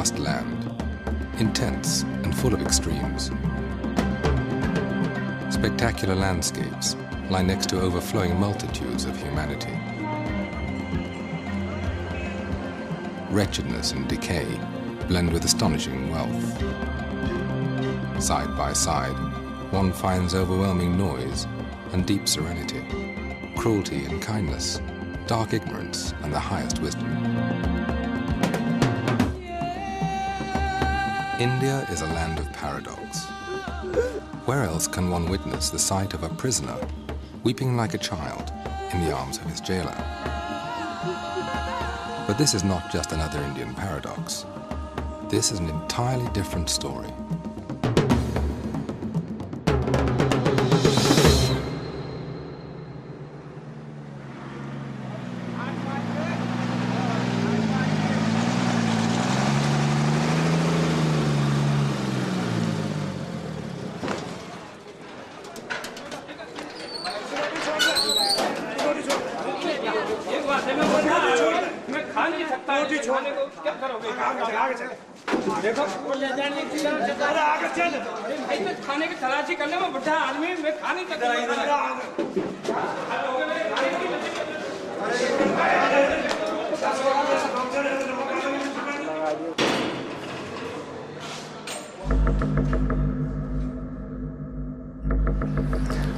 vast land, intense and full of extremes. Spectacular landscapes lie next to overflowing multitudes of humanity. Wretchedness and decay blend with astonishing wealth. Side by side, one finds overwhelming noise and deep serenity, cruelty and kindness, dark ignorance and the highest wisdom. India is a land of paradox. Where else can one witness the sight of a prisoner weeping like a child in the arms of his jailer? But this is not just another Indian paradox. This is an entirely different story.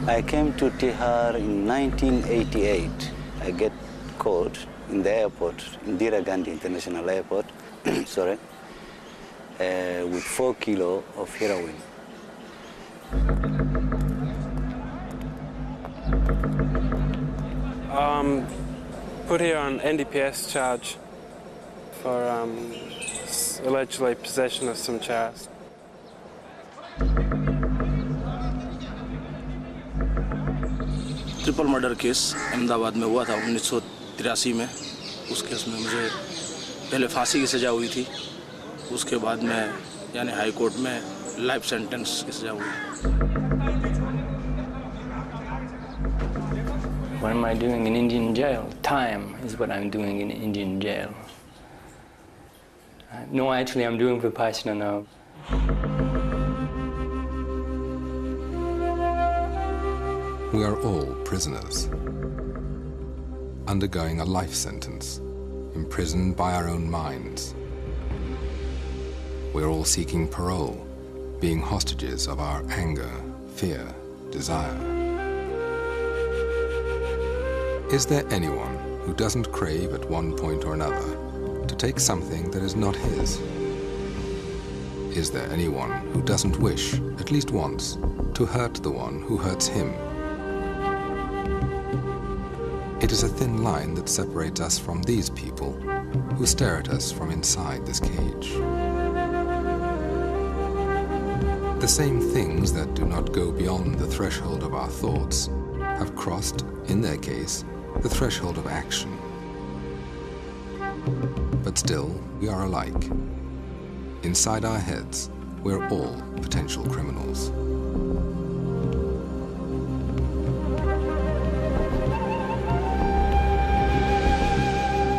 I came to Tihar in 1988. I get caught in the airport, Indira Gandhi International Airport, sorry, with 4 kilos of heroin. Put here on NDPS charge for allegedly possession of some chaff. Triple murder case Ahmedabad में हुआ था 1983 में। उस case में मुझे पहले फांसी की सज़ा हुई थी, उसके बाद में यानी हाई कोर्ट में लाइफ सेंटेंस की सज़ा हुई। What am I doing in Indian jail? Time is what I'm doing in Indian jail. No, actually, I'm doing Vipassana now. We are all prisoners, undergoing a life sentence, imprisoned by our own minds. We're all seeking parole, being hostages of our anger, fear, desire. Is there anyone who doesn't crave at one point or another to take something that is not his? Is there anyone who doesn't wish, at least once, to hurt the one who hurts him? It is a thin line that separates us from these people who stare at us from inside this cage. The same things that do not go beyond the threshold of our thoughts have crossed, in their case, the threshold of action. But still, we are alike. Inside our heads, we're all potential criminals.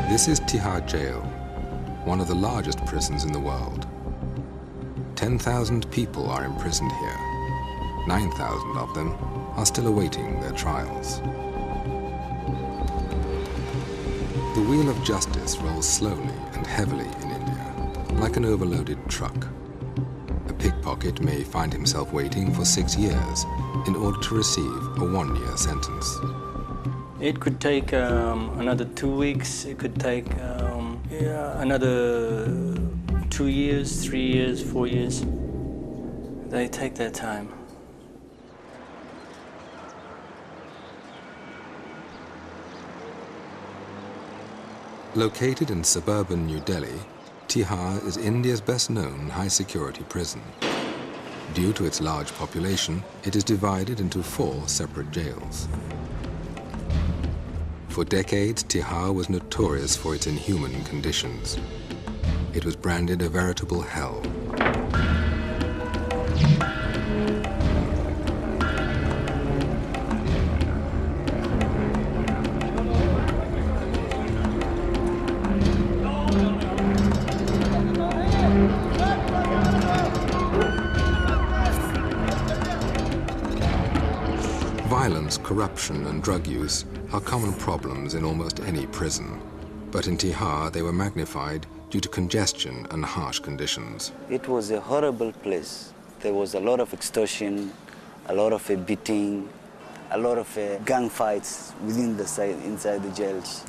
This is Tihar Jail, one of the largest prisons in the world. 10,000 people are imprisoned here. 9,000 of them are still awaiting their trials. The wheel of justice rolls slowly and heavily in India, like an overloaded truck. A pickpocket may find himself waiting for 6 years in order to receive a 1-year sentence. It could take another 2 weeks. It could take another 2 years, 3 years, 4 years. They take their time. Located in suburban New Delhi, Tihar is India's best-known high-security prison. Due to its large population, it is divided into 4 separate jails. For decades, Tihar was notorious for its inhuman conditions. It was branded a veritable hell. Violence, corruption and drug use are common problems in almost any prison. But in Tihar, they were magnified due to congestion and harsh conditions. It was a horrible place. There was a lot of extortion, a lot of beating, a lot of gang fights inside the jails.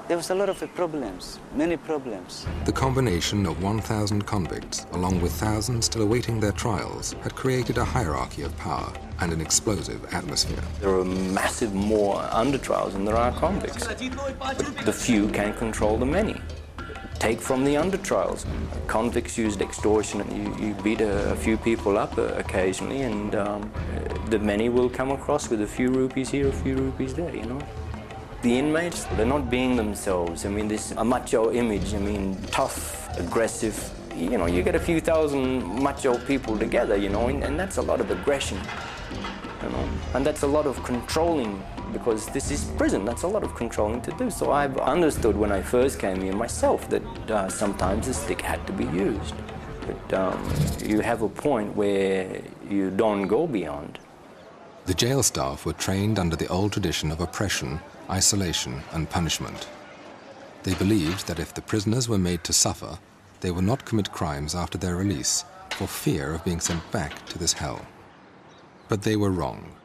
There was a lot of problems, many problems. The combination of 1,000 convicts, along with thousands still awaiting their trials, had created a hierarchy of power and an explosive atmosphere. There are massive more under-trials than there are convicts. The few can control the many. Take from the under-trials. Convicts used extortion, and you beat a few people up occasionally, and the many will come across with a few rupees here, a few rupees there, you know. The inmates, they're not being themselves. I mean, this a macho image, I mean, tough, aggressive. You know, you get a few thousand macho people together, you know, and that's a lot of aggression, you know. And that's a lot of controlling, because this is prison, that's a lot of controlling to do. So I've understood when I first came here myself that sometimes the stick had to be used. But you have a point where you don't go beyond. The jail staff were trained under the old tradition of oppression, isolation and punishment. They believed that if the prisoners were made to suffer, they would not commit crimes after their release for fear of being sent back to this hell. But they were wrong.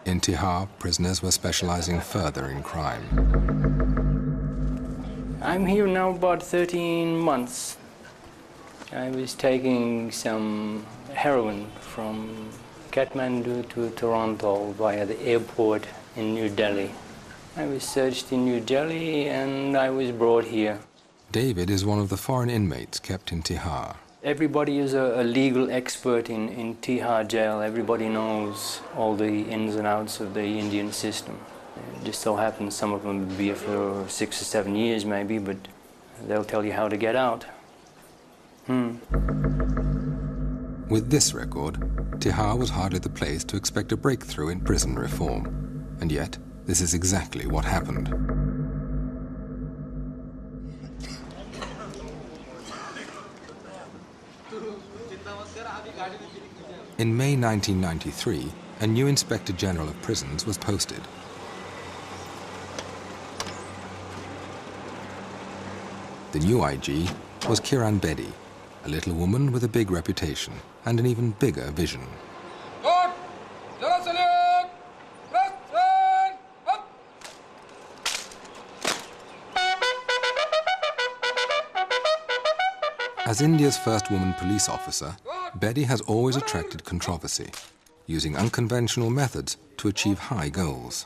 In Tihar, prisoners were specializing further in crime. I'm here now about 13 months. I was taking some heroin from Kathmandu to Toronto via the airport in New Delhi. I was searched in New Delhi and I was brought here. David is one of the foreign inmates kept in Tihar. Everybody is a legal expert in Tihar jail. Everybody knows all the ins and outs of the Indian system. It just so happens some of them will be here for 6 or 7 years maybe, but they'll tell you how to get out. With this record, Tihar was hardly the place to expect a breakthrough in prison reform. And yet, this is exactly what happened. In May 1993, a new Inspector General of Prisons was posted. The new IG was Kiran Bedi, a little woman with a big reputation and an even bigger vision. As India's first woman police officer, Bedi has always attracted controversy, using unconventional methods to achieve high goals.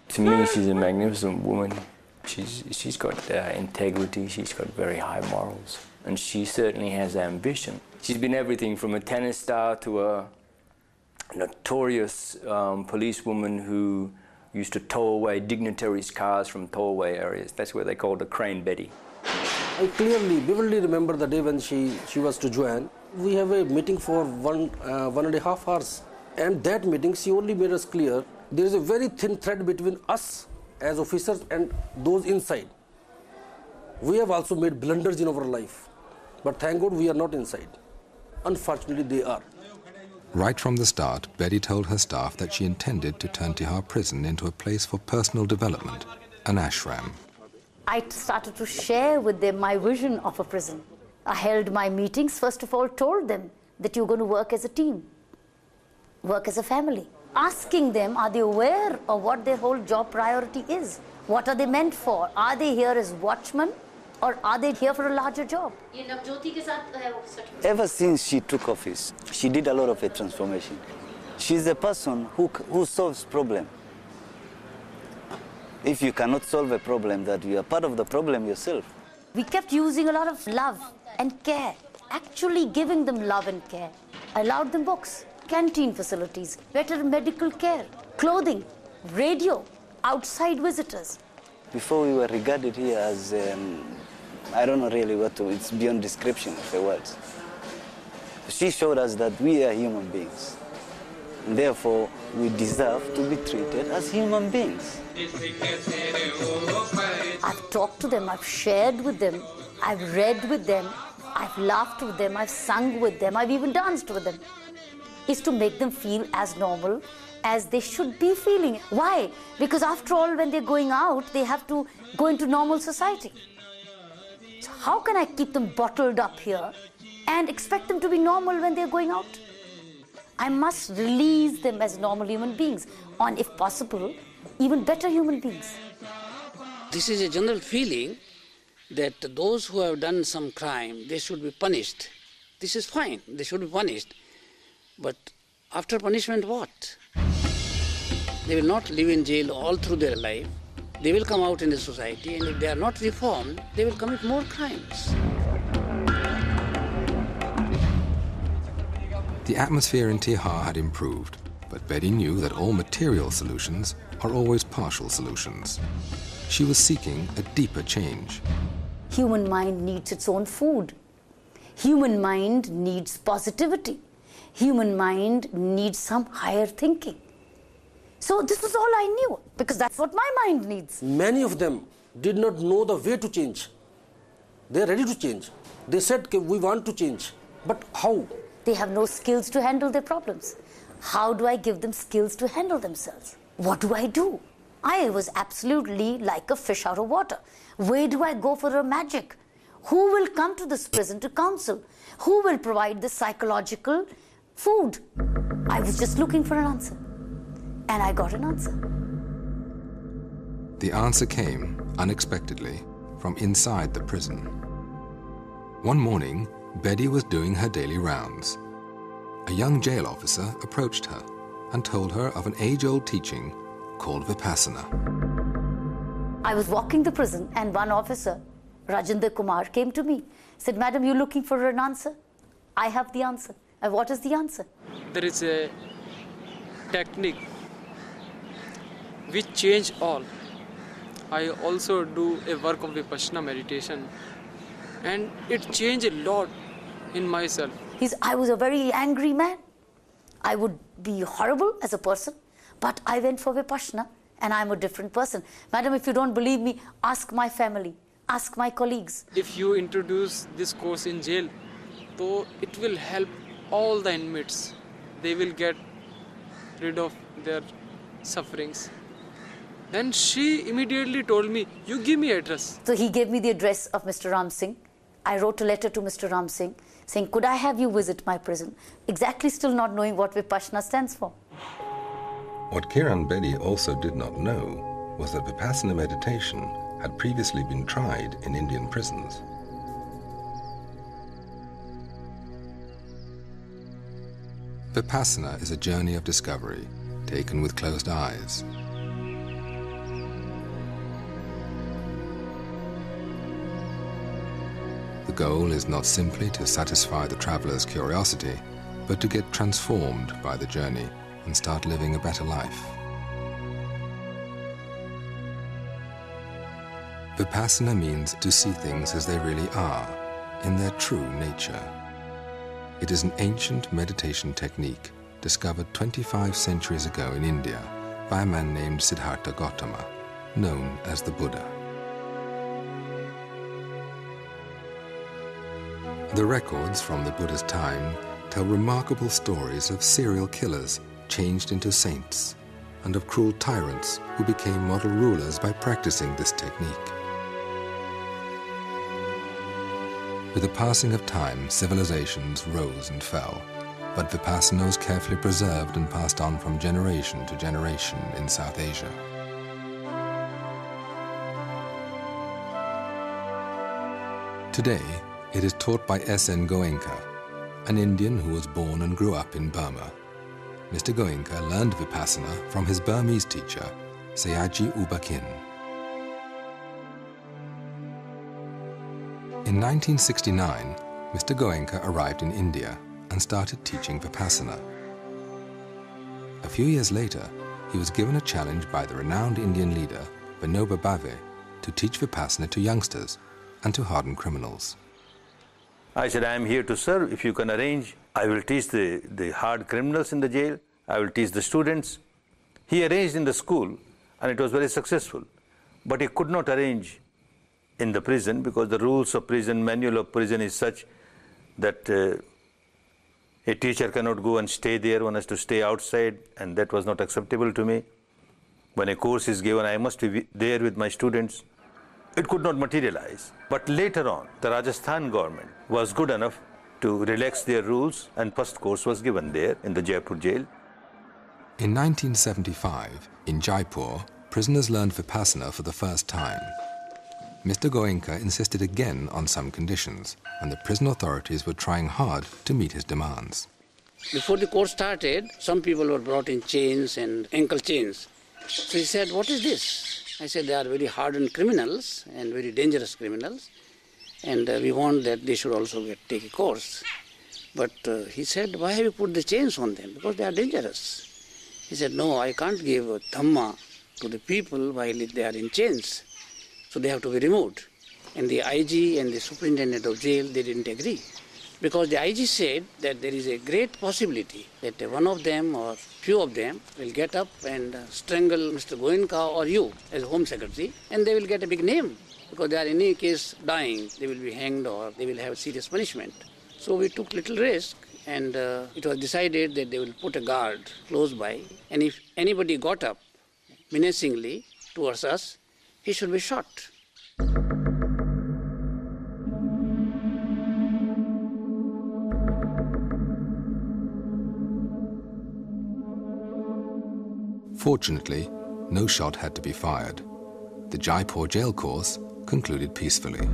To me, she's a magnificent woman. She's got integrity, she's got very high morals, and she certainly has ambition. She's been everything from a tennis star to a notorious policewoman who used to tow away dignitaries' cars from towaway areas. That's where they called her Crane Betty. I clearly, vividly remember the day when she was to join. We have a meeting for 1.5 hours, and that meeting she only made us clear there is a very thin thread between us as officers and those inside. We have also made blunders in our life, but thank God we are not inside. Unfortunately, they are. Right from the start, Bedi told her staff that she intended to turn Tihar prison into a place for personal development, an ashram. I started to share with them my vision of a prison. I held my meetings, first of all told them that you're going to work as a team, work as a family. Asking them, are they aware of what their whole job priority is? What are they meant for? Are they here as watchmen or are they here for a larger job? Ever since she took office, she did a lot of a transformation. She's a person who solves problems. If you cannot solve a problem, that you are part of the problem yourself. We kept using a lot of love and care, actually giving them love and care. I allowed them books, canteen facilities, better medical care, clothing, radio, outside visitors. Before we were regarded here as, I don't know really what to, it's beyond description of the words. She showed us that we are human beings. And therefore, we deserve to be treated as human beings. I've talked to them, I've shared with them, I've read with them, I've laughed with them, I've sung with them, I've even danced with them. is to make them feel as normal as they should be feeling. Why? Because after all, when they're going out, they have to go into normal society. So how can I keep them bottled up here and expect them to be normal when they're going out? I must release them as normal human beings, or if possible, even better human beings. This is a general feeling that those who have done some crime, they should be punished. This is fine, they should be punished. But after punishment, what? They will not live in jail all through their life. They will come out in the society, and if they are not reformed, they will commit more crimes. The atmosphere in Tihar had improved, but Betty knew that all material solutions are always partial solutions. She was seeking a deeper change. Human mind needs its own food. Human mind needs positivity. Human mind needs some higher thinking. So this was all I knew, because that's what my mind needs. Many of them did not know the way to change. They are ready to change. They said, we want to change. But how? They have no skills to handle their problems. How do I give them skills to handle themselves? What do I do? I was absolutely like a fish out of water. Where do I go for a magic? Who will come to this prison to counsel? Who will provide the psychological food? I was just looking for an answer. And I got an answer. The answer came, unexpectedly, from inside the prison. One morning, Betty was doing her daily rounds. A young jail officer approached her and told her of an age-old teaching called Vipassana. I was walking the prison and one officer, Rajinder Kumar, came to me, said, "Madam, you're looking for an answer? I have the answer." And what is the answer? There is a technique which change all. I also do a work of Vipassana meditation, and it changed a lot in myself. I was a very angry man. I would be horrible as a person, but I went for Vipassana and I'm a different person. Madam, if you don't believe me, ask my family, ask my colleagues. If you introduce this course in jail, so it will help all the inmates. They will get rid of their sufferings. Then she immediately told me, "You give me address." So he gave me the address of Mr. Ram Singh. I wrote a letter to Mr. Ram Singh saying, "Could I have you visit my prison?" Exactly still not knowing what Vipassana stands for. What Kiran Bedi also did not know was that Vipassana meditation had previously been tried in Indian prisons. Vipassana is a journey of discovery, taken with closed eyes. The goal is not simply to satisfy the traveler's curiosity, but to get transformed by the journey and start living a better life. Vipassana means to see things as they really are, in their true nature. It is an ancient meditation technique discovered 25 centuries ago in India by a man named Siddhartha Gautama, known as the Buddha. The records from the Buddha's time tell remarkable stories of serial killers changed into saints and of cruel tyrants who became model rulers by practicing this technique. With the passing of time, civilizations rose and fell, but Vipassana was carefully preserved and passed on from generation to generation in South Asia. Today, it is taught by S.N. Goenka, an Indian who was born and grew up in Burma. Mr. Goenka learned Vipassana from his Burmese teacher, Sayaji Ubakin. In 1969, Mr. Goenka arrived in India and started teaching Vipassana. A few years later, he was given a challenge by the renowned Indian leader, Vinoba Bhave, to teach Vipassana to youngsters and to hardened criminals. I said, "I am here to serve. If you can arrange, I will teach the hard criminals in the jail. I will teach the students." He arranged in the school, and it was very successful. But he could not arrange in the prison because the rules of prison, manual of prison is such that A teacher cannot go and stay there, one has to stay outside, and that was not acceptable to me. When a course is given, I must be there with my students. It could not materialize. But later on, the Rajasthan government was good enough to relax their rules, and first course was given there in the Jaipur jail. In 1975, in Jaipur, prisoners learned Vipassana for the first time. Mr. Goenka insisted again on some conditions, and the prison authorities were trying hard to meet his demands. Before the course started, some people were brought in chains and ankle chains. So he said, "What is this?" I said, "They are very hardened criminals and very dangerous criminals, and we want that they should also take a course." But he said, "Why have you put the chains on them? Because they are dangerous." He said, "No, I can't give Dhamma to the people while they are in chains. So they have to be removed." And the IG and the superintendent of jail, they didn't agree. Because the IG said that there is a great possibility that one of them or few of them will get up and strangle Mr. Goenka or you as Home Secretary, and they will get a big name. Because they are in any case dying, they will be hanged or they will have serious punishment. So we took little risk, and it was decided that they will put a guard close by, and if anybody got up menacingly towards us, he should be shot. Fortunately, no shot had to be fired. The Jaipur jail course concluded peacefully.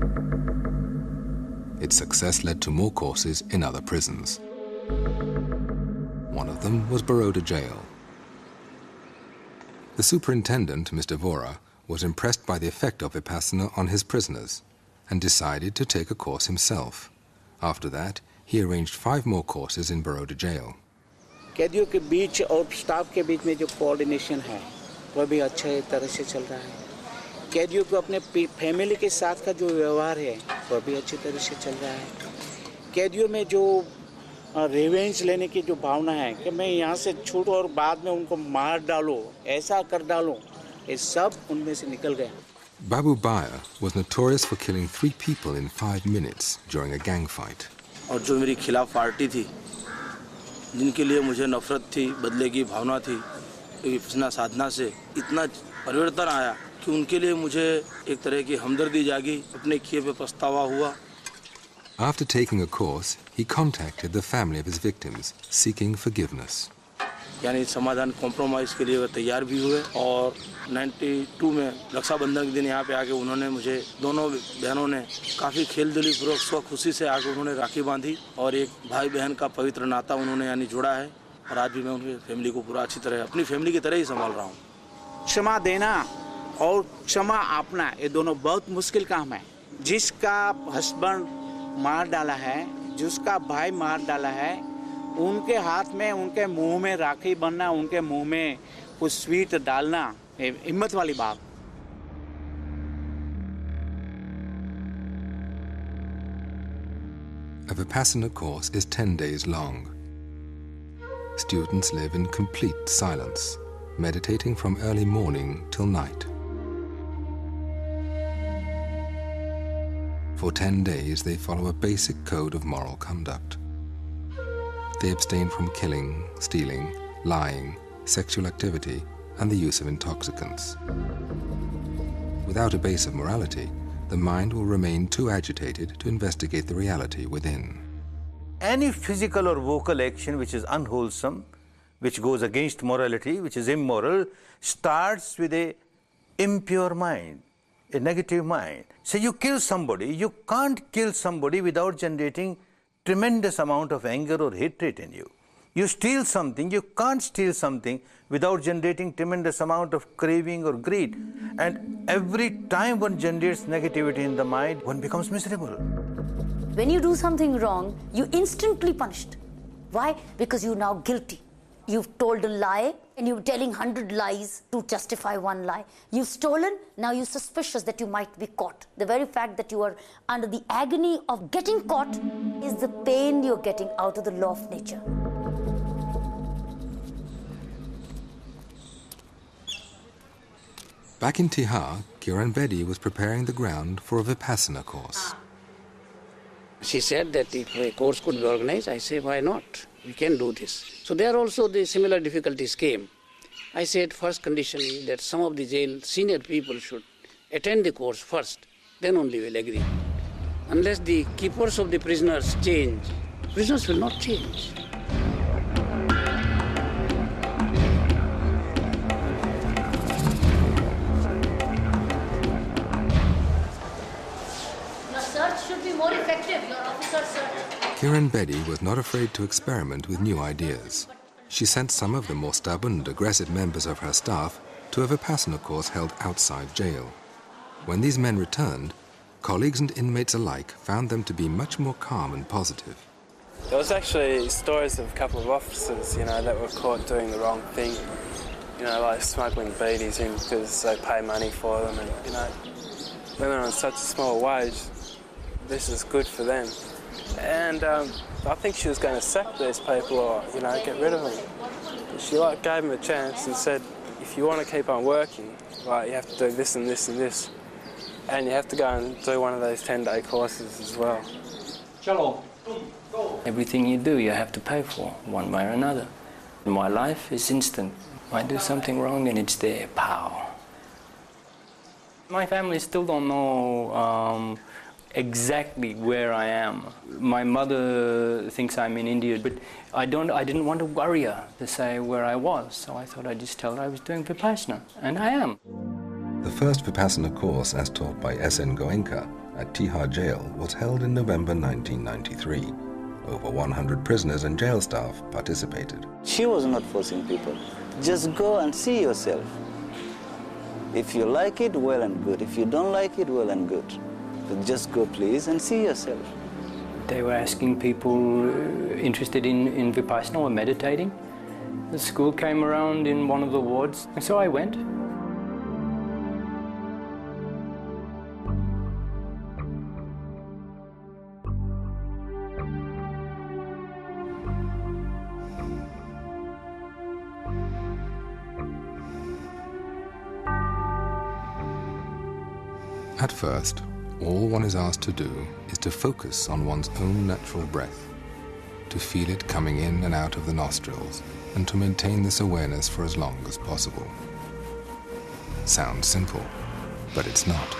Its success led to more courses in other prisons. One of them was Baroda Jail. The superintendent, Mr. Vora, was impressed by the effect of Vipassana on his prisoners and decided to take a course himself. After that, he arranged 5 more courses in Baroda Jail. कैदियों के बीच और staff के बीच में जो coordination है वह भी अच्छे तरह से चल रहा है. कैदियों को अपने फैमिली के साथ का जो व्यवहार है वह भी अच्छी तरह से चल रहा है. कैदियों में जो रिवेंज लेने की जो भावना है कि मैं यहाँ से छूट और बाद में उनको मार डालो, ऐसा कर डालो, ये सब उनमें से निकल गया. Babu Baya was notorious for killing 3 people in 5 minutes during a gang fight. और जो मेरी खिलाफ पार्टी थी, जिनके लिए मुझे नफरत थी, बदले की भावना थी, विपश्यना साधना से इतना परिवर्तन आया कि उनके लिए मुझे एक तरह की हमदर्दी जागी, अपने किए पे पछतावा हुआ. After taking a course, he contacted the family of his victims, seeking forgiveness. यानी समाधान कॉम्प्रोमाइज के लिए वे तैयार भी हुए, और 92 में रक्षाबंधन के दिन यहाँ पे आके उन्होंने मुझे, दोनों बहनों ने काफ़ी खेलदिली पूर्वक स्व खुशी से आके उन्होंने राखी बांधी और एक भाई बहन का पवित्र नाता उन्होंने यानी जोड़ा है. और आज भी मैं उनकी फैमिली को पूरा अच्छी तरह अपनी फैमिली की तरह ही संभाल रहा हूँ. क्षमा देना और क्षमा आपना ये दोनों बहुत मुश्किल काम है. जिसका हस्बैंड मार डाला है, जिसका भाई मार डाला है, उनके हाथ में, उनके मुंह में राखी बनना, उनके मुंह में कुछ स्वीट डालना, हिम्मत वाली बात. A Vipassana course is 10 days long. Students live in complete silence, meditating from early morning till night. For 10 days, they follow a basic code of moral conduct. They abstain from killing, stealing, lying, sexual activity, and the use of intoxicants. Without a base of morality, the mind will remain too agitated to investigate the reality within. Any physical or vocal action which is unwholesome, which goes against morality, which is immoral, starts with a impure mind, a negative mind. So you kill somebody, you can't kill somebody without generating tremendous amount of anger or hatred in you. You steal something, you can't steal something without generating tremendous amount of craving or greed. And every time one generates negativity in the mind, one becomes miserable. When you do something wrong, you instantly punished. Why? Because you're now guilty. You've told a lie and you're telling 100 lies to justify one lie. You've stolen, now you're suspicious that you might be caught. The very fact that you are under the agony of getting caught is the pain you're getting out of the law of nature. Back in Tihar, Kiran Bedi was preparing the ground for a Vipassana course. She said that if a course could be organized, I say, why not? we can do this. So there also the similar difficulties came. I said first condition is that some of the jail senior people should attend the course first, then only we'll agree. Unless the keepers of the prisoners change, prisoners will not change. Your search should be more effective, your officer's search. Kiran Bedi was not afraid to experiment with new ideas. She sent some of the more stubborn and aggressive members of her staff to a Vipassana course held outside jail. When these men returned, colleagues and inmates alike found them to be much more calm and positive. There was actually stories of a couple of officers, that were caught doing the wrong thing, like smuggling beedies in because they pay money for them, and, when they're on such a small wage, this is good for them. And I think she was going to sack these people or, get rid of them. She gave them a chance and said, if you want to keep on working, you have to do this and this and this. And you have to go and do one of those 10-day courses as well. Everything you do, you have to pay for, one way or another. My life is instant. I do something wrong and it's there, pow. My family still don't know exactly where I am. My mother thinks I'm in India, but I didn't want to worry her to say where I was, so I thought I'd just tell her I was doing Vipassana, and I am. The first Vipassana course, as taught by S.N. Goenka at Tihar Jail, was held in November 1993. Over 100 prisoners and jail staff participated. She was not forcing people. Just go and see yourself. If you like it, well and good. If you don't like it, well and good. But just go, please, and see yourself. They were asking people interested in Vipassana or meditating. The school came around in one of the wards, and so I went. At first, all one is asked to do is to focus on one's own natural breath, to feel it coming in and out of the nostrils, and to maintain this awareness for as long as possible. Sounds simple, but it's not.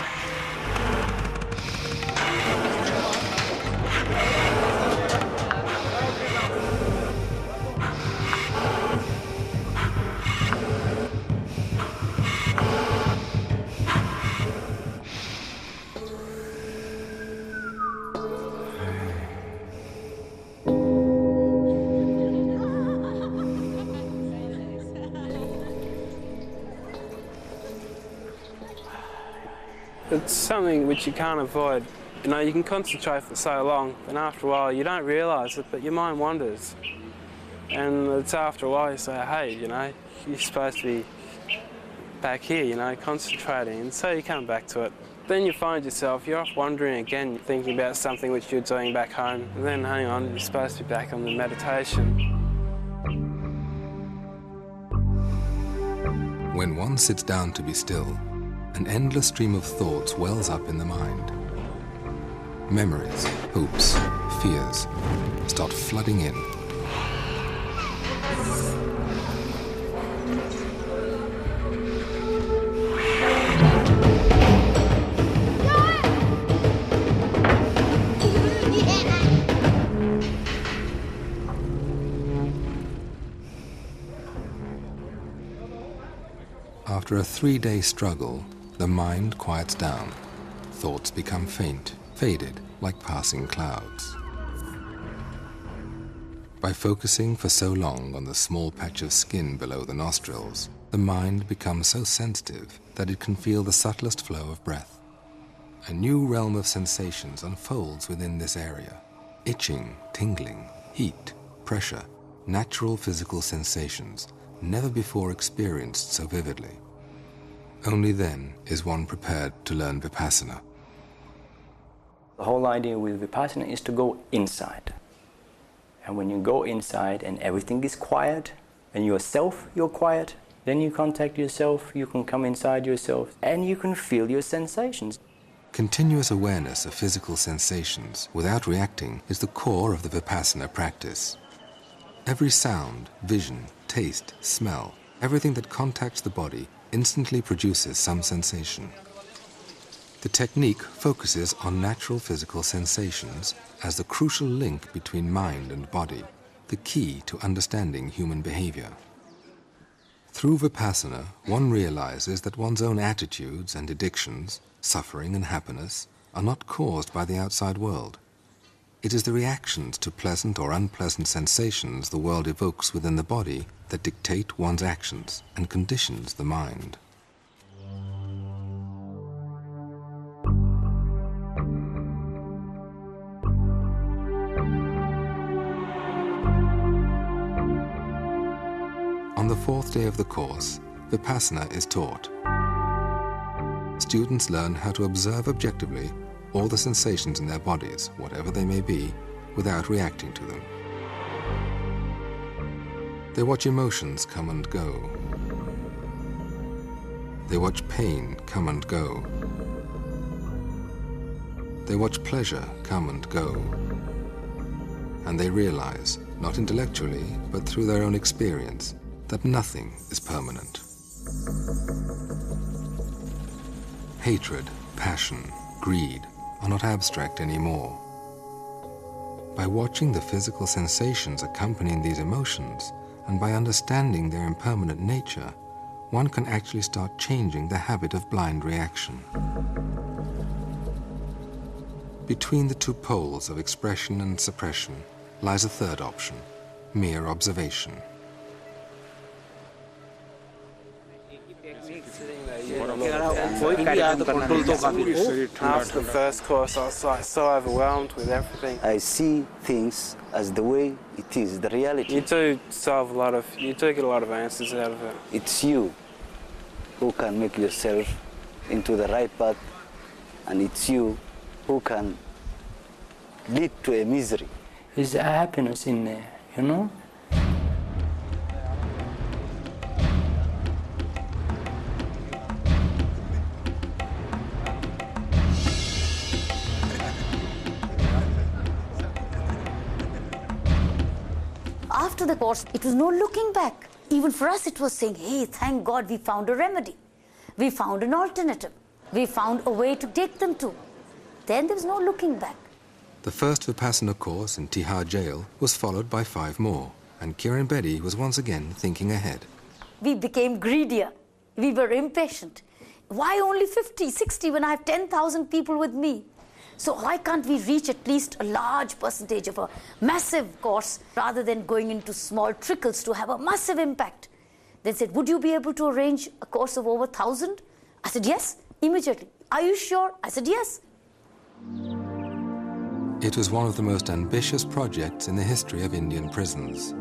It's something which you can't avoid. You can concentrate for so long, and after a while you don't realise it, but your mind wanders. And it's after a while you say, hey, you're supposed to be back here, concentrating, and so you come back to it. Then you find yourself, you're off wandering again, thinking about something which you're doing back home, and then hang on, you're supposed to be back on the meditation. When one sits down to be still, an endless stream of thoughts wells up in the mind. Memories, hopes, fears start flooding in. After a 3-day struggle, the mind quiets down. Thoughts become faint, faded, like passing clouds. By focusing for so long on the small patch of skin below the nostrils, the mind becomes so sensitive that it can feel the subtlest flow of breath. A new realm of sensations unfolds within this area. Itching, tingling, heat, pressure, natural physical sensations, never before experienced so vividly. Only then is one prepared to learn Vipassana. The whole idea with Vipassana is to go inside. And when you go inside and everything is quiet, and you're quiet, then you contact yourself, you can come inside yourself, and you can feel your sensations. Continuous awareness of physical sensations without reacting is the core of the Vipassana practice. Every sound, vision, taste, smell, everything that contacts the body instantly produces some sensation. The technique focuses on natural physical sensations as the crucial link between mind and body, the key to understanding human behavior. Through Vipassana, one realizes that one's own attitudes and addictions, suffering and happiness, are not caused by the outside world. It is the reactions to pleasant or unpleasant sensations the world evokes within the body that dictate one's actions and conditions the mind. On the fourth day of the course, Vipassana is taught. Students learn how to observe objectively all the sensations in their bodies, whatever they may be, without reacting to them. They watch emotions come and go. They watch pain come and go. They watch pleasure come and go. And they realize, not intellectually, but through their own experience, that nothing is permanent. Hatred, passion, greed are not abstract anymore. By watching the physical sensations accompanying these emotions, and by understanding their impermanent nature, one can actually start changing the habit of blind reaction. Between the two poles of expression and suppression lies a third option, mere observation. After the first course, I was like so overwhelmed with everything. I see things as the way it is, the reality. You do get a lot of answers out of it. It's you who can make yourself into the right path, and it's you who can lead to a misery. There's a happiness in there, you know? After the course, it was no looking back. Even for us, it was saying, hey, thank God we found a remedy. We found an alternative. We found a way to take them to. Then there was no looking back. The first Vipassana course in Tihar jail was followed by 5 more, and Kiran Bedi was once again thinking ahead. We became greedier. We were impatient. Why only 50, 60 when I have 10,000 people with me? So why can't we reach at least a large percentage of a massive course rather than going into small trickles to have a massive impact? They said, would you be able to arrange a course of over 1,000? I said, yes, immediately. Are you sure? I said, yes. It was one of the most ambitious projects in the history of Indian prisons.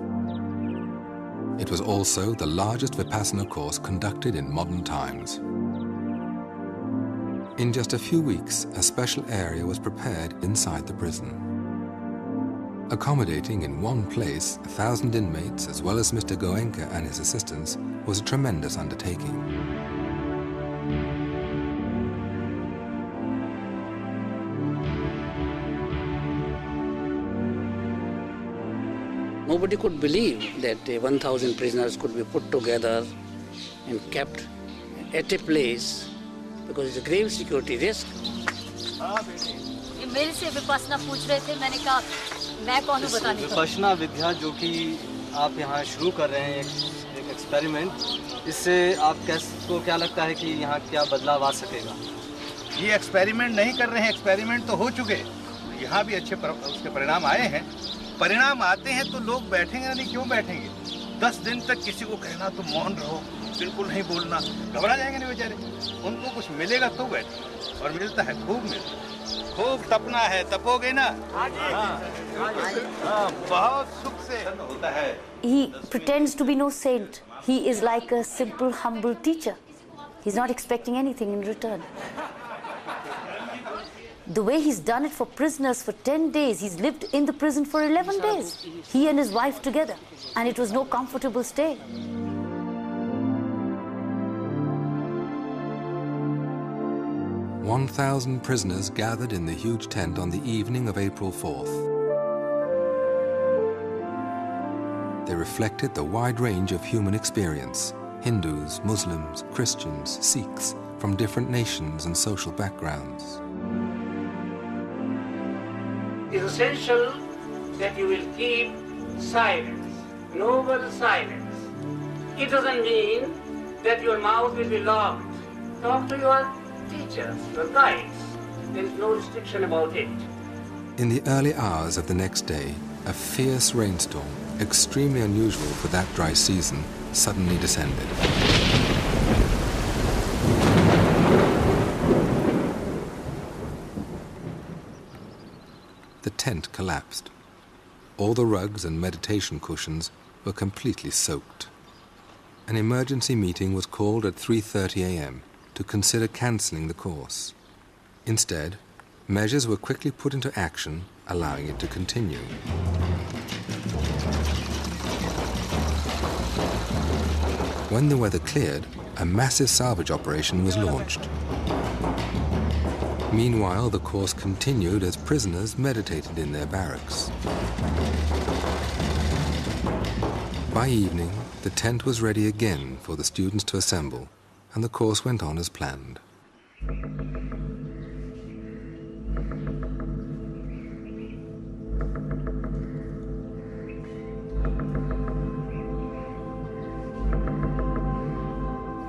It was also the largest Vipassana course conducted in modern times. In just a few weeks, a special area was prepared inside the prison. Accommodating in one place 1,000 inmates, as well as Mr. Goenka and his assistants, was a tremendous undertaking. Nobody could believe that 1,000 prisoners could be put together and kept at a place because it's a grave security risk. मेरे से विपश्यना पूछ रहे थे, मैंने कहा मैं कौन हूँ बताने को। विपश्यना विद्या जो कि आप यहाँ शुरू कर रहे हैं एक एक्सपेरिमेंट, इससे आप को क्या लगता है कि यहाँ क्या बदलाव आ सकेगा? ये एक्सपेरिमेंट नहीं कर रहे हैं, एक्सपेरिमेंट तो हो चुके, यहाँ भी अच्छे उसके परिणाम आए हैं। परिणाम आते हैं तो लोग बैठेंगे नहीं, क्यों बैठेंगे? 10 दिन तक किसी को कहना तो मौन रहो, बिल्कुल नहीं बोलना, घबरा जाएंगे नहीं बेचारे। उनको कुछ मिलेगा तो बैठे, और मिलता है, खूब मिलता है। खूब तपना है, तपोगे ना? बहुत सुख से होता है। He pretends to be no saint. He is like a simple, humble teacher. He's not expecting anything in return. The way he's done it for prisoners for 10 days, he's lived in the prison for 11 days. He and his wife together. And it was no comfortable stay. "1,000 prisoners gathered in the huge tent on the evening of April 4th. They reflected the wide range of human experience: Hindus, Muslims, Christians, Sikhs, from different nations and social backgrounds. It is essential that you will keep silence, noble silence. It doesn't mean that your mouth will be locked. Talk to your teachers, your guides. There is no restriction about it. In the early hours of the next day, a fierce rainstorm, extremely unusual for that dry season, suddenly descended. The tent collapsed. All the rugs and meditation cushions were completely soaked. An emergency meeting was called at 3:30 a.m. to consider cancelling the course. Instead, measures were quickly put into action, allowing it to continue. When the weather cleared, a massive salvage operation was launched. Meanwhile, the course continued as prisoners meditated in their barracks. By evening, the tent was ready again for the students to assemble, and the course went on as planned.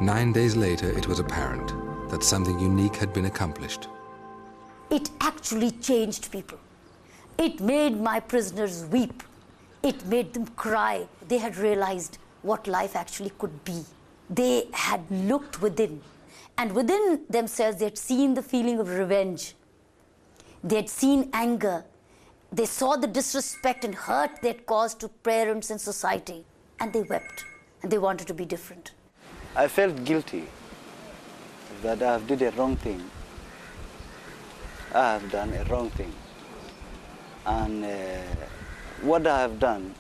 Nine days later, it was apparent that something unique had been accomplished. It actually changed people. It made my prisoners weep. It made them cry. They had realized what life actually could be. They had looked within, and within themselves they had seen the feeling of revenge. They had seen anger. They saw the disrespect and hurt they had caused to parents and society, and they wept, and they wanted to be different. I felt guilty that I have did a wrong thing. I have done a wrong thing. And what I have done,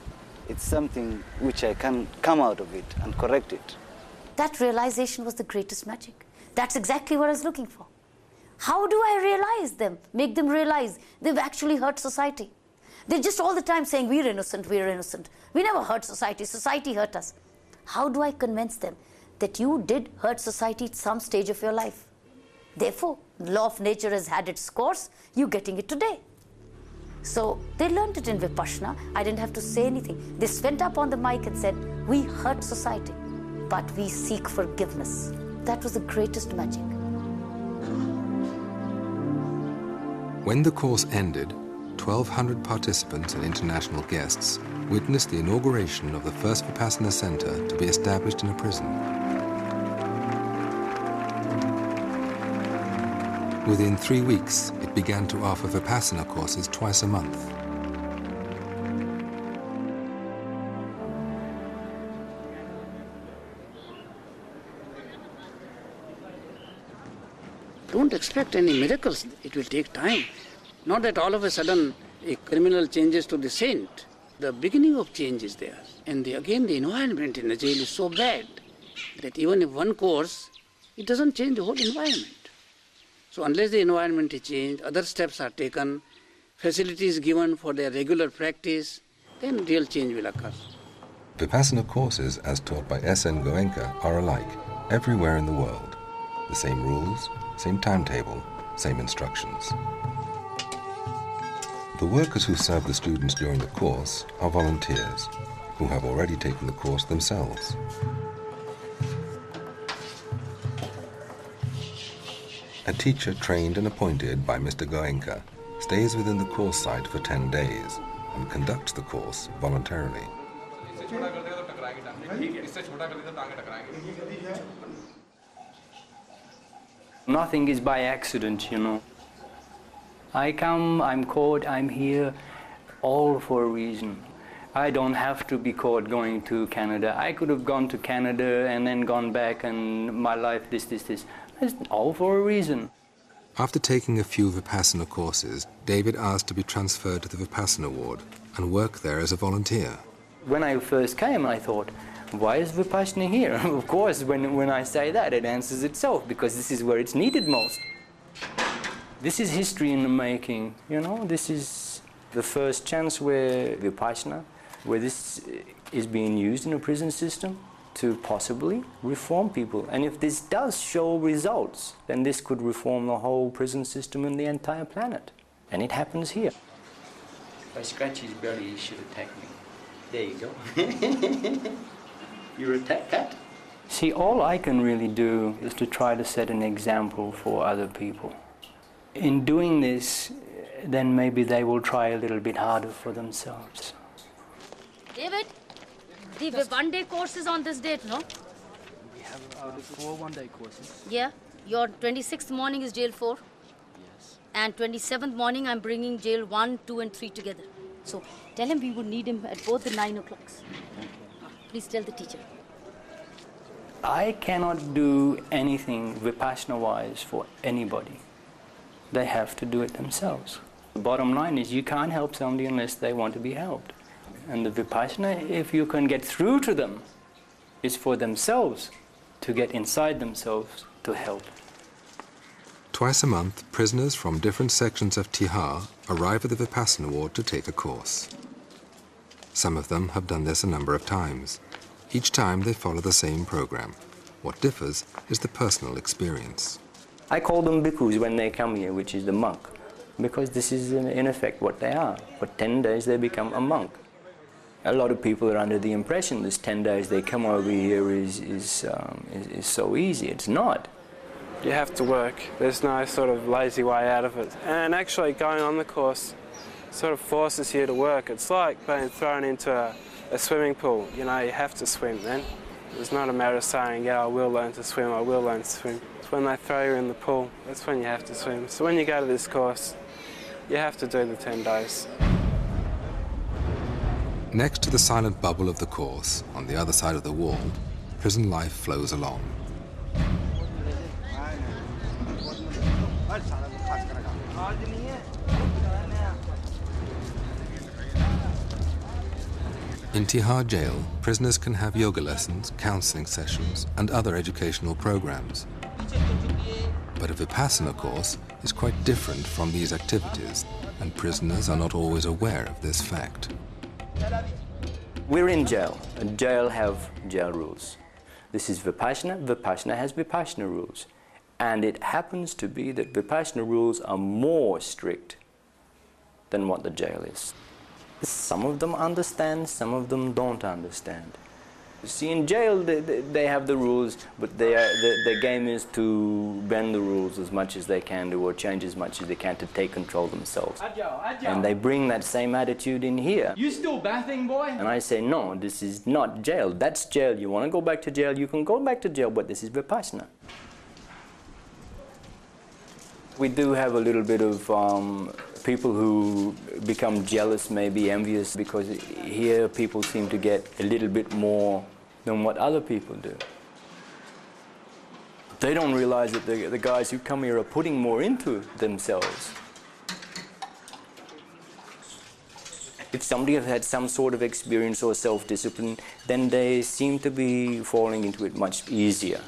it's something which I can come out of it and correct it. That realization was the greatest magic. That's exactly what I was looking for. How do I realize them, make them realize they've actually hurt society? They're just all the time saying, we're innocent, we're innocent. We never hurt society, society hurt us. How do I convince them that you did hurt society at some stage of your life? Therefore, the law of nature has had its course, you're getting it today. So they learned it in Vipassana. I didn't have to say anything. They went up on the mic and said, we hurt society, but we seek forgiveness. That was the greatest magic. When the course ended, 1,200 participants and international guests witnessed the inauguration of the first Vipassana center to be established in a prison. Within 3 weeks, it began to offer Vipassana courses twice a month. Don't expect any miracles. It will take time. Not that all of a sudden a criminal changes to the saint. The beginning of change is there. And again, the environment in the jail is so bad that even if one course, it doesn't change the whole environment. So unless the environment is changed, other steps are taken, facilities given for their regular practice, then real change will occur. Vipassana courses, as taught by S.N. Goenka, are alike everywhere in the world. The same rules, same timetable, same instructions. The workers who serve the students during the course are volunteers who have already taken the course themselves. A teacher trained and appointed by Mr. Goenka stays within the course site for 10 days and conducts the course voluntarily. Nothing is by accident, you know. I come, I'm caught, I'm here, all for a reason. I don't have to be caught going to Canada. I could have gone to Canada and then gone back and my life, this. It's all for a reason. After taking a few Vipassana courses, David asked to be transferred to the Vipassana ward and work there as a volunteer. When I first came, I thought, why is Vipassana here? Of course, when I say that, it answers itself, because this is where it's needed most. This is history in the making, you know. This is the first chance where Vipassana where this is being used in a prison system to possibly reform people. And if this does show results, then this could reform the whole prison system and the entire planet. And it happens here. If I scratch his belly, he should attack me. There you go. You're a cat? See, all I can really do is to try to set an example for other people. In doing this, then maybe they will try a little bit harder for themselves. David, the one-day course is on this date, no? We have 4 one-day courses. Yeah. Your 26th morning is jail 4. Yes. And 27th morning, I'm bringing jail 1, 2, and 3 together. So tell him we would need him at both the 9 o'clocks. Please tell the teacher. I cannot do anything Vipassana-wise for anybody. They have to do it themselves. The bottom line is you can't help somebody unless they want to be helped. And the Vipassana, if you can get through to them, is for themselves to get inside themselves to help. Twice a month, prisoners from different sections of Tihar arrive at the Vipassana ward to take a course. Some of them have done this a number of times. Each time they follow the same program. What differs is the personal experience. I call them bhikkhus when they come here, which is the monk, because this is in effect what they are. For 10 days they become a monk. A lot of people are under the impression this 10 days they come over here is so easy. It's not. You have to work. There's no sort of lazy way out of it. And actually going on the course sort of forces you to work. It's like being thrown into a swimming pool. You know, you have to swim then. It's not a matter of saying, yeah, I will learn to swim, I will learn to swim. It's when they throw you in the pool, that's when you have to swim. So when you go to this course, you have to do the 10 days. Next to the silent bubble of the course, on the other side of the wall, prison life flows along. In Tihar jail, prisoners can have yoga lessons, counseling sessions, and other educational programs. But a Vipassana course is quite different from these activities, and prisoners are not always aware of this fact. We're in jail, and jail have jail rules. This is Vipassana, Vipassana has Vipassana rules. And it happens to be that Vipassana rules are more strict than what the jail is. Some of them understand, some of them don't understand. You see, in jail they have the rules, but the game is to bend the rules as much as they can do, or change as much as they can to take control themselves. And they bring that same attitude in here. You still bathing, boy? And I say, no, this is not jail. That's jail. You want to go back to jail, you can go back to jail, but this is Vipassana. We do have a little bit of people who become jealous, maybe envious, because here people seem to get a little bit more than what other people do. They don't realize that the guys who come here are putting more into themselves. If somebody has had some sort of experience or self-discipline, then they seem to be falling into it much easier.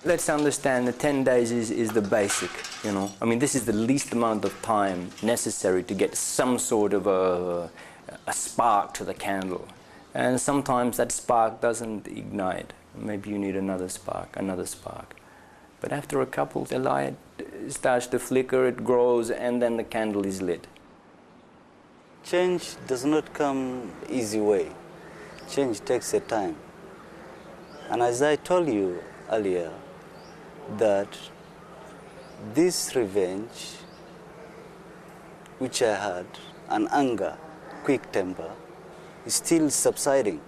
Let's understand that 10 days is the basic, you know. I mean, this is the least amount of time necessary to get some sort of a spark to the candle. And sometimes that spark doesn't ignite. Maybe you need another spark, another spark. But after a couple, the light starts to flicker, it grows, and then the candle is lit. Change does not come easy way. Change takes a time. And as I told you earlier, that this revenge, which I had, and anger, quick temper, is still subsiding.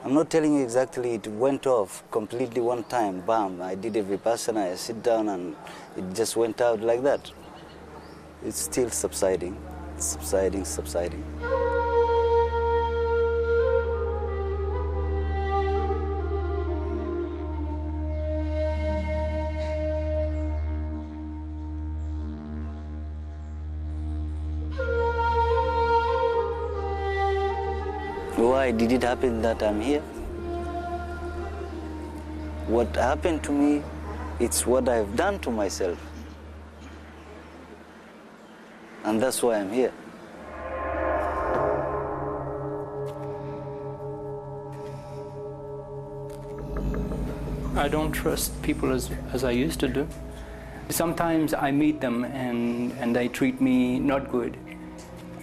I'm not telling you exactly it went off completely one time, bam, I did a Vipassana, I sit down and it just went out like that. It's still subsiding, subsiding, subsiding. Why did it happen that I'm here? What happened to me, it's what I've done to myself. And that's why I'm here. I don't trust people as I used to do. Sometimes I meet them and they treat me not good.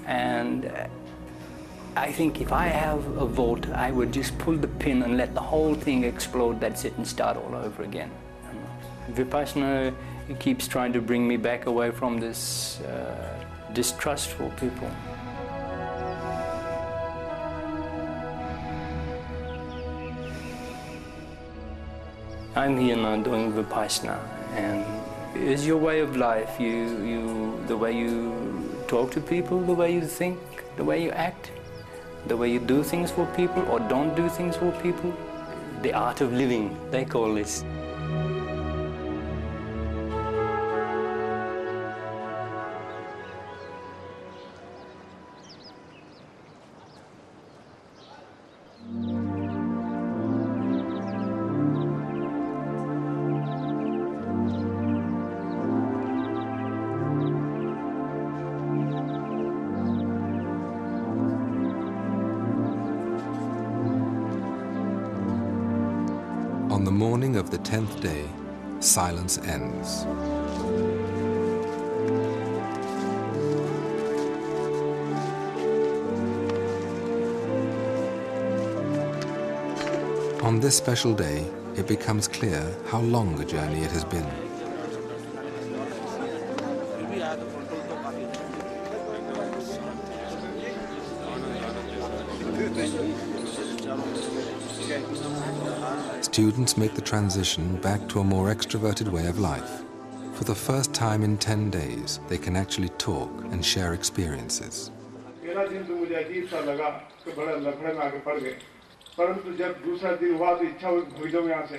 And I think if I have a vote, I would just pull the pin and let the whole thing explode. That's it, and start all over again. Vipassana keeps trying to bring me back away from this distrustful people. I'm here now doing Vipassana, and it's your way of life. The way you talk to people, the way you think, the way you act, the way you do things for people or don't do things for people. The art of living, they call this. On the morning of the 10th day, silence ends. On this special day, it becomes clear how long a journey it has been. Students make the transition back to a more extroverted way of life. For the first time in 10 days, they can actually talk and share experiences. परंतु जब दूसरा दिन हुआ तो इच्छा हुई भाग जाऊं यहाँ से,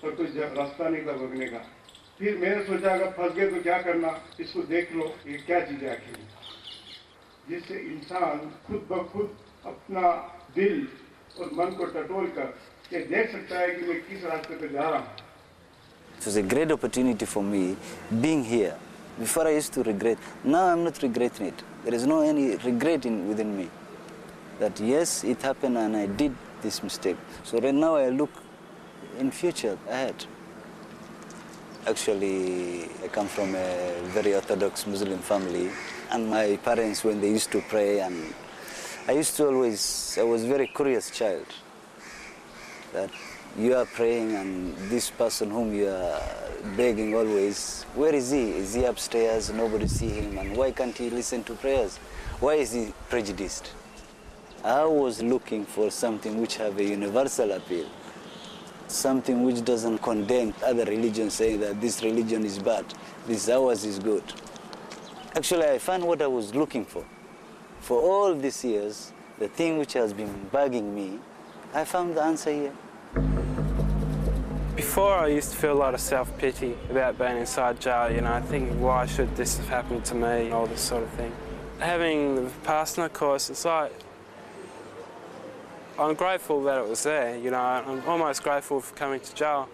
पर कोई रास्ता निकला भागने का। फिर मैंने सोचा अगर फंस गए तो क्या करना, इसको देख लो ये क्या चीज है आखिर, जिससे इंसान खुद ब खुद अपना दिल और मन को टटोल कर ये देख सकता है कि मैं किस रास्ते पे जा रहा हूँ. It was a great opportunity for me being here. Before I used to regret. Now I'm not regretting it. There is no any regret within me. That yes, it happened and I did this mistake. So right now I look in future ahead. Actually, I come from a very orthodox Muslim family, and my parents, when they used to pray, and I was a very curious child. That you are praying and this person whom you are begging always, where is he? Is he upstairs? Nobody see him, and why can't he listen to prayers? Why is he prejudiced? I was looking for something which have a universal appeal, something which doesn't condemn other religions, saying that this religion is bad, this ours is good. Actually, I found what I was looking for. For all these years, the thing which has been bugging me, I found the answer here. Before, I used to feel a lot of self-pity about being inside jail, you know, thinking, why should this have happened to me, all this sort of thing. Having the Vipassana course, it's like, I'm grateful that it was there, you know, I'm almost grateful for coming to jail,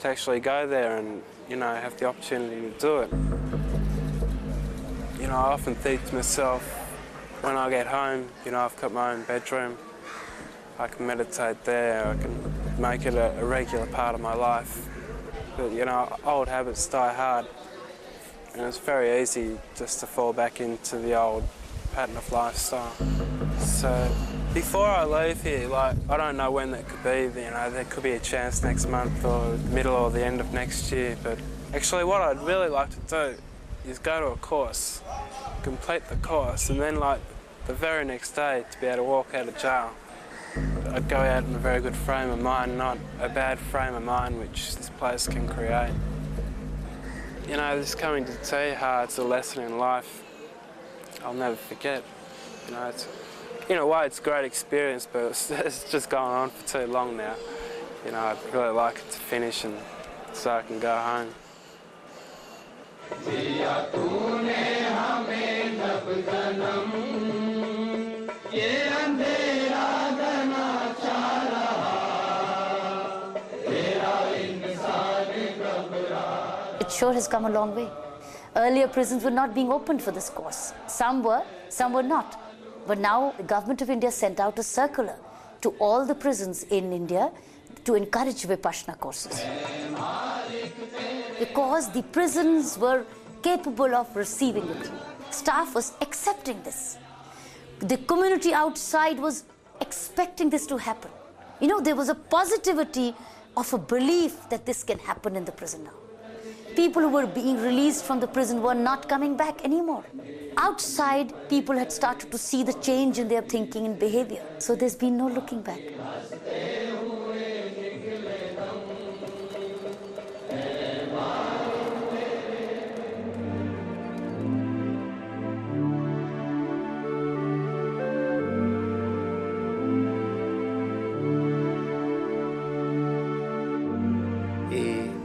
to actually go there and, you know, have the opportunity to do it. You know, I often think to myself, when I get home, you know, I've got my own bedroom, I can meditate there, I can make it a regular part of my life. But, you know, old habits die hard, and it's very easy just to fall back into the old pattern of lifestyle. So, before I leave here, like, I don't know when that could be, you know, there could be a chance next month or middle or the end of next year, but actually what I'd really like to do is go to a course, complete the course, and then, like, the very next day to be able to walk out of jail. I'd go out in a very good frame of mind, not a bad frame of mind which this place can create. You know, this coming to Teja, it's a lesson in life I'll never forget. You know, it's, in a way, it's a great experience, but it's just gone on for too long now. You know, I'd really like it to finish and so I can go home. It sure has come a long way. Earlier, prisons were not being opened for this course. Some were not. But now the government of India sent out a circular to all the prisons in India to encourage Vipassana courses. Because the prisons were capable of receiving it. Staff was accepting this. The community outside was expecting this to happen. You know, there was a positivity of a belief that this can happen in the prison now. People who were being released from the prison were not coming back anymore. Outside, people had started to see the change in their thinking and behavior. So there's been no looking back.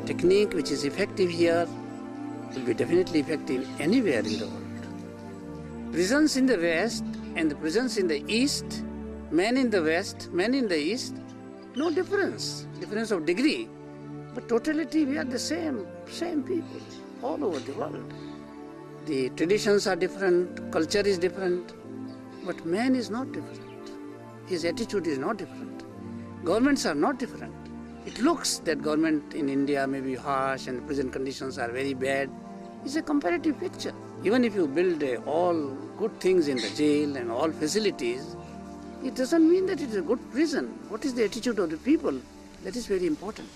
Technique which is effective here will be definitely effective anywhere in the world. Prisons in the West and the prisons in the East, men in the West, men in the East, no difference of degree, but totality we are the same people all over the world. The traditions are different, culture is different, but man is not different. His attitude is not different. Governments are not different. It looks that government in India may be harsh and the prison conditions are very bad. It's a comparative picture. Even if you build all good things in the jail and all facilities, it doesn't mean that it is a good prison. What is the attitude of the people? That is very important.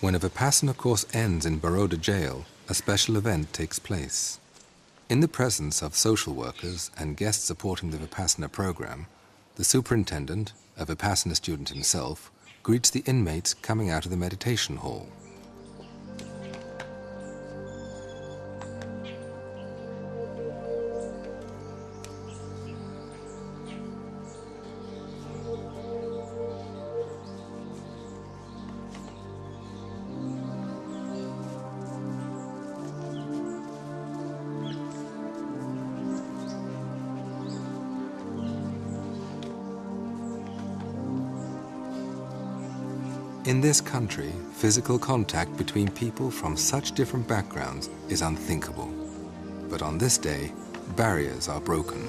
When a Vipassana course ends in Baroda jail, a special event takes place. In the presence of social workers and guests supporting the Vipassana program, the superintendent, a Vipassana student himself, greets the inmates coming out of the meditation hall. In this country, physical contact between people from such different backgrounds is unthinkable. But on this day, barriers are broken.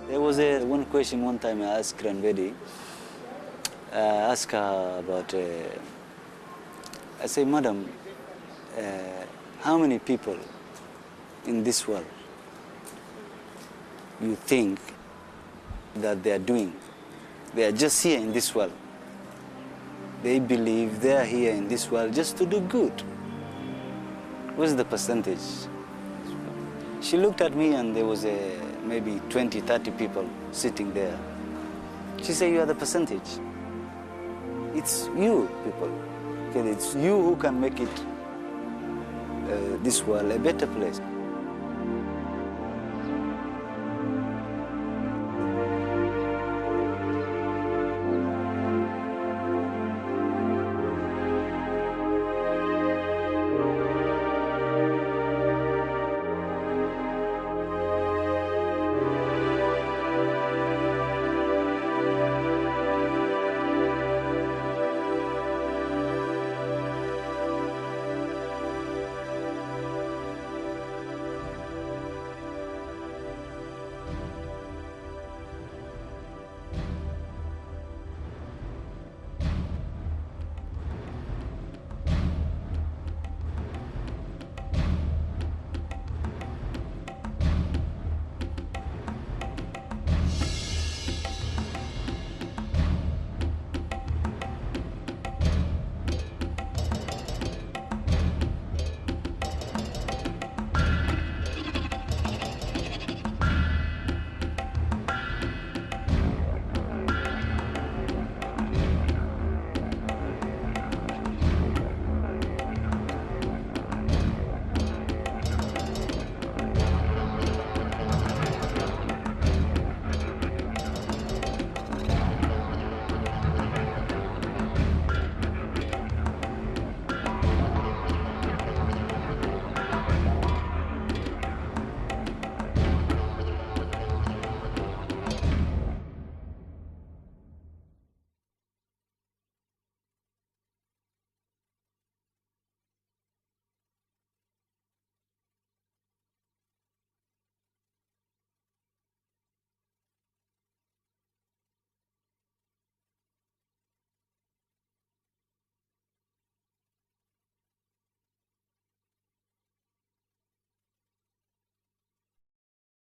There was one question one time I asked Ranbedi. I asked her about, I say, Madam, how many people in this world you think that they are doing? They are just here in this world. They believe they are here in this world just to do good. What's the percentage? She looked at me and there was maybe 20, 30 people sitting there. She said, you are the percentage. It's you, people. Okay, it's you who can make it, this world, a better place.